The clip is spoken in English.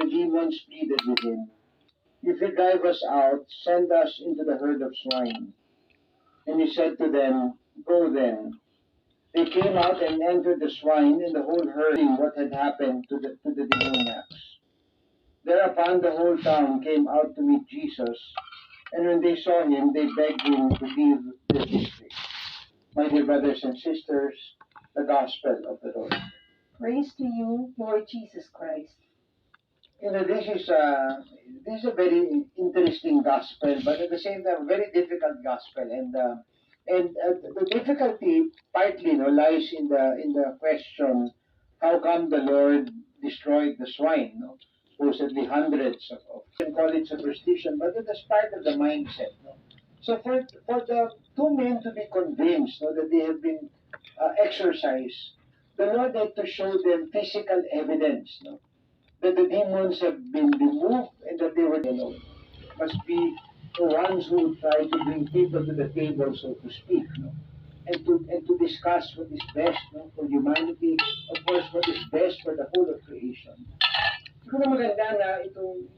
the demons pleaded with him, "If you drive us out, send us into the herd of swine." And he said to them, "Go then." They came out and entered the swine, and the whole herd knew what had happened to the demoniacs. Thereupon the whole town came out to meet Jesus, and when they saw him, they begged him to leave their district. My dear brothers and sisters, the Gospel of the Lord. Praise to you, Lord Jesus Christ. You know, this is a very interesting gospel, but at the same time, a very difficult gospel. The difficulty partly, lies in the question, how come the Lord destroyed the swine? Supposedly hundreds of you can call it superstition, but it is part of the mindset. So for the two men to be convinced, that they have been exorcised, the Lord had to show them physical evidence, that the demons have been removed and that they were alone. Must be the ones who try to bring people to the table, so to speak, and to discuss what is best, for humanity, of course, what is best for the whole of creation. Siguro maganda na itong